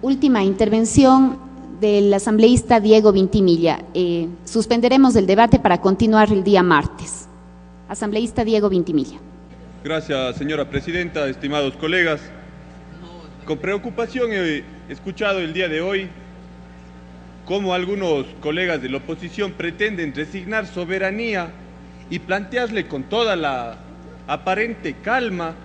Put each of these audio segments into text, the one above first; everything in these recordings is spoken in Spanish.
última intervención del asambleísta Diego Vintimilla. Suspenderemos el debate para continuar el día martes. Asambleísta Diego Vintimilla. Gracias, señora presidenta, estimados colegas. Con preocupación he escuchado el día de hoy cómo algunos colegas de la oposición pretenden resignar soberanía y plantearle con toda la aparente calma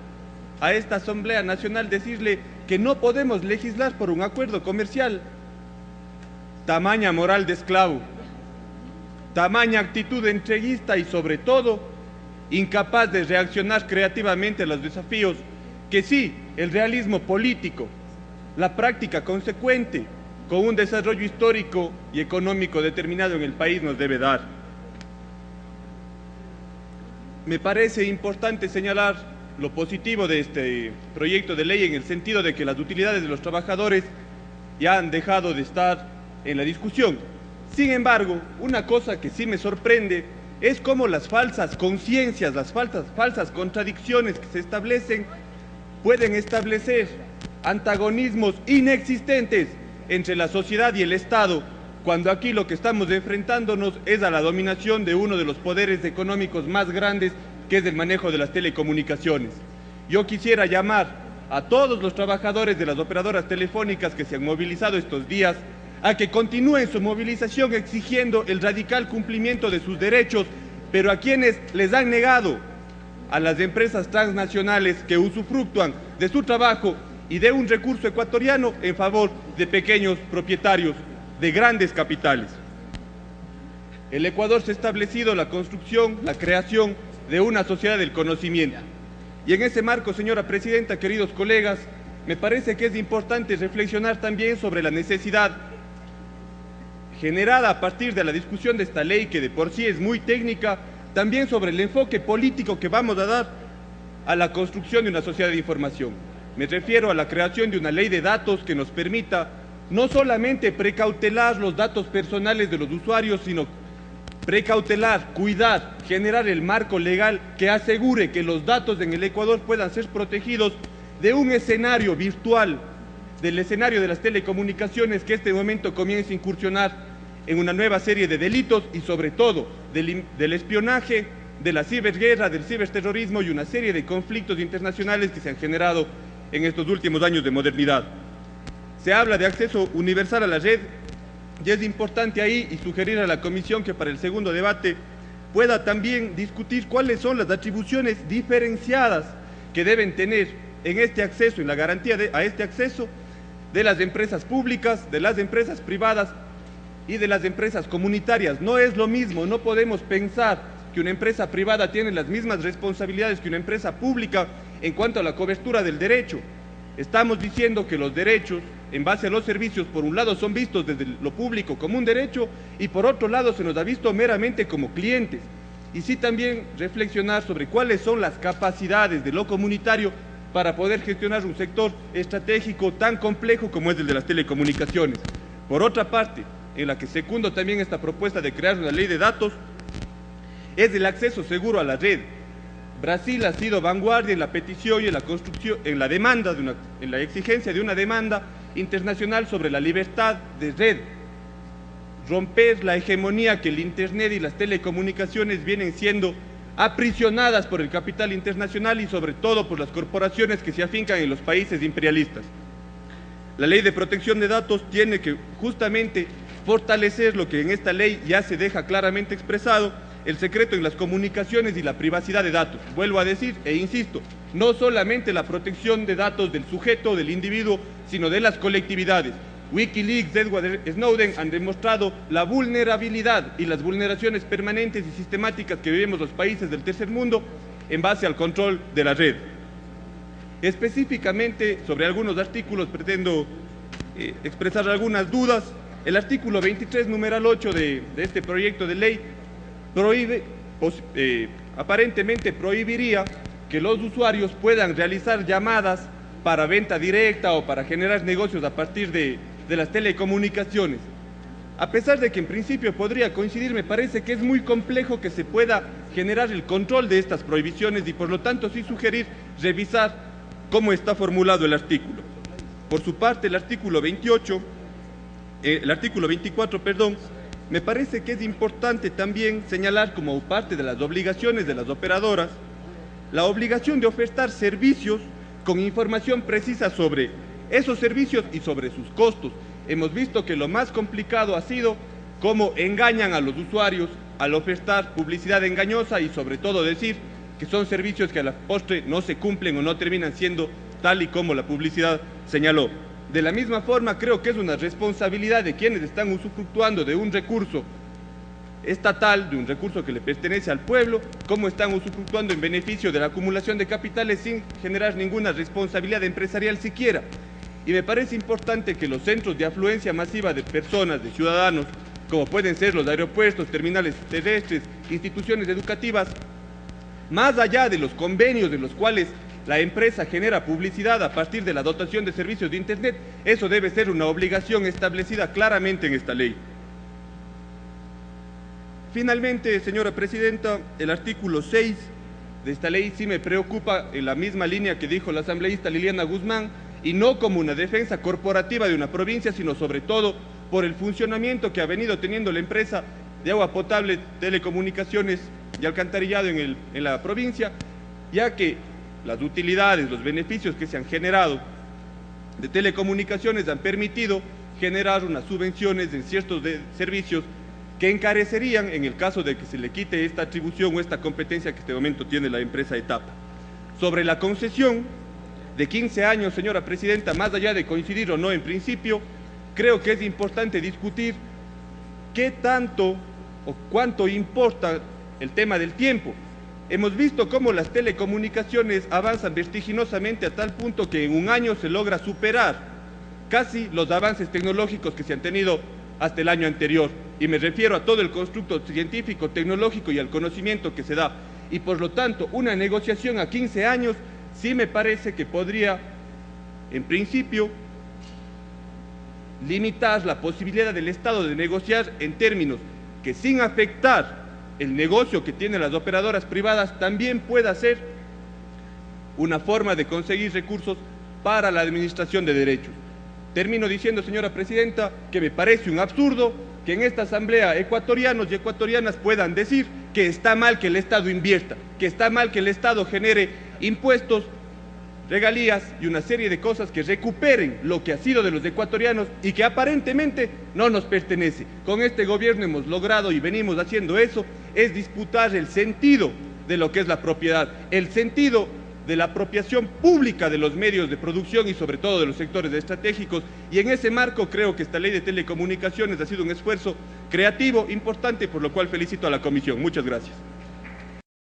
a esta Asamblea Nacional, decirle que no podemos legislar por un acuerdo comercial. Tamaña moral de esclavo, tamaña actitud entreguista y sobre todo incapaz de reaccionar creativamente a los desafíos que sí, el realismo político, la práctica consecuente con un desarrollo histórico y económico determinado en el país nos debe dar. Me parece importante señalar lo positivo de este proyecto de ley en el sentido de que las utilidades de los trabajadores ya han dejado de estar en la discusión. Sin embargo, una cosa que sí me sorprende es cómo las falsas conciencias, las falsas contradicciones que se establecen pueden establecer antagonismos inexistentes entre la sociedad y el Estado, cuando aquí lo que estamos enfrentándonos es a la dominación de uno de los poderes económicos más grandes, que es el manejo de las telecomunicaciones. Yo quisiera llamar a todos los trabajadores de las operadoras telefónicas que se han movilizado estos días a que continúen su movilización exigiendo el radical cumplimiento de sus derechos, pero a quienes les han negado, a las empresas transnacionales que usufructúan de su trabajo y de un recurso ecuatoriano en favor de pequeños propietarios de grandes capitales. El Ecuador se ha establecido la construcción, la creación de una sociedad del conocimiento. Y en ese marco, señora presidenta, queridos colegas, me parece que es importante reflexionar también sobre la necesidad generada a partir de la discusión de esta ley, que de por sí es muy técnica, también sobre el enfoque político que vamos a dar a la construcción de una sociedad de información. Me refiero a la creación de una ley de datos que nos permita no solamente precautelar los datos personales de los usuarios, sino precautelar, cuidar, generar el marco legal que asegure que los datos en el Ecuador puedan ser protegidos de un escenario virtual, del escenario de las telecomunicaciones que en este momento comienza a incursionar en una nueva serie de delitos y sobre todo del espionaje, de la ciberguerra, del ciberterrorismo y una serie de conflictos internacionales que se han generado en estos últimos años de modernidad. Se habla de acceso universal a la red y es importante ahí y sugerir a la comisión que para el segundo debate pueda también discutir cuáles son las atribuciones diferenciadas que deben tener en este acceso, en la garantía a este acceso de las empresas públicas, de las empresas privadas y de las empresas comunitarias. No es lo mismo, no podemos pensar que una empresa privada tiene las mismas responsabilidades que una empresa pública en cuanto a la cobertura del derecho. Estamos diciendo que los derechos, en base a los servicios, por un lado son vistos desde lo público como un derecho y por otro lado se nos ha visto meramente como clientes. Y sí también reflexionar sobre cuáles son las capacidades de lo comunitario para poder gestionar un sector estratégico tan complejo como es el de las telecomunicaciones. Por otra parte, en la que secundo también esta propuesta de crear una ley de datos, es el acceso seguro a la red. Brasil ha sido vanguardia en la petición y en la construcción, en la demanda, en la exigencia de una demanda internacional sobre la libertad de red. Romper la hegemonía que el Internet y las telecomunicaciones vienen siendo aprisionadas por el capital internacional y sobre todo por las corporaciones que se afincan en los países imperialistas. La ley de protección de datos tiene que justamente fortalecer lo que en esta ley ya se deja claramente expresado, el secreto en las comunicaciones y la privacidad de datos. Vuelvo a decir e insisto, no solamente la protección de datos del sujeto, del individuo, sino de las colectividades. Wikileaks, Edward Snowden han demostrado la vulnerabilidad y las vulneraciones permanentes y sistemáticas que vivimos los países del tercer mundo en base al control de la red. Específicamente sobre algunos artículos pretendo expresar algunas dudas. El artículo 23, numeral 8 de este proyecto de ley aparentemente prohibiría que los usuarios puedan realizar llamadas para venta directa o para generar negocios a partir de las telecomunicaciones. A pesar de que en principio podría coincidir, me parece que es muy complejo que se pueda generar el control de estas prohibiciones y por lo tanto sí sugerir revisar cómo está formulado el artículo. Por su parte, el artículo 24, me parece que es importante también señalar como parte de las obligaciones de las operadoras la obligación de ofertar servicios con información precisa sobre esos servicios y sobre sus costos. Hemos visto que lo más complicado ha sido cómo engañan a los usuarios al ofertar publicidad engañosa y sobre todo decir que son servicios que a la postre no se cumplen o no terminan siendo tal y como la publicidad señaló. De la misma forma, creo que es una responsabilidad de quienes están usufructuando de un recurso estatal, de un recurso que le pertenece al pueblo, cómo están usufructuando en beneficio de la acumulación de capitales sin generar ninguna responsabilidad empresarial siquiera. Y me parece importante que los centros de afluencia masiva de personas, de ciudadanos, como pueden ser los aeropuertos, terminales terrestres, instituciones educativas, más allá de los convenios de los cuales la empresa genera publicidad a partir de la dotación de servicios de Internet, eso debe ser una obligación establecida claramente en esta ley. Finalmente, señora presidenta, el artículo 6 de esta ley sí me preocupa en la misma línea que dijo la asambleísta Liliana Guzmán, y no como una defensa corporativa de una provincia, sino sobre todo por el funcionamiento que ha venido teniendo la empresa de agua potable, telecomunicaciones y alcantarillado en la provincia, ya que las utilidades, los beneficios que se han generado de telecomunicaciones han permitido generar unas subvenciones en ciertos servicios que encarecerían en el caso de que se le quite esta atribución o esta competencia que en este momento tiene la empresa Etapa. Sobre la concesión de 15 años, señora presidenta, más allá de coincidir o no en principio, creo que es importante discutir qué tanto o cuánto importa el tema del tiempo. Hemos visto cómo las telecomunicaciones avanzan vertiginosamente a tal punto que en un año se logra superar casi los avances tecnológicos que se han tenido hasta el año anterior. Y me refiero a todo el constructo científico, tecnológico y al conocimiento que se da. Y por lo tanto, una negociación a 15 años sí me parece que podría, en principio, limitar la posibilidad del Estado de negociar en términos que sin afectar el negocio que tienen las operadoras privadas también pueda ser una forma de conseguir recursos para la administración de derechos. Termino diciendo, señora presidenta, que me parece un absurdo que en esta asamblea ecuatorianos y ecuatorianas puedan decir que está mal que el Estado invierta, que está mal que el Estado genere impuestos, regalías y una serie de cosas que recuperen lo que ha sido de los ecuatorianos y que aparentemente no nos pertenece. Con este gobierno hemos logrado y venimos haciendo eso, es disputar el sentido de lo que es la propiedad, el sentido de la apropiación pública de los medios de producción y sobre todo de los sectores estratégicos, y en ese marco creo que esta ley de telecomunicaciones ha sido un esfuerzo creativo importante, por lo cual felicito a la comisión. Muchas gracias.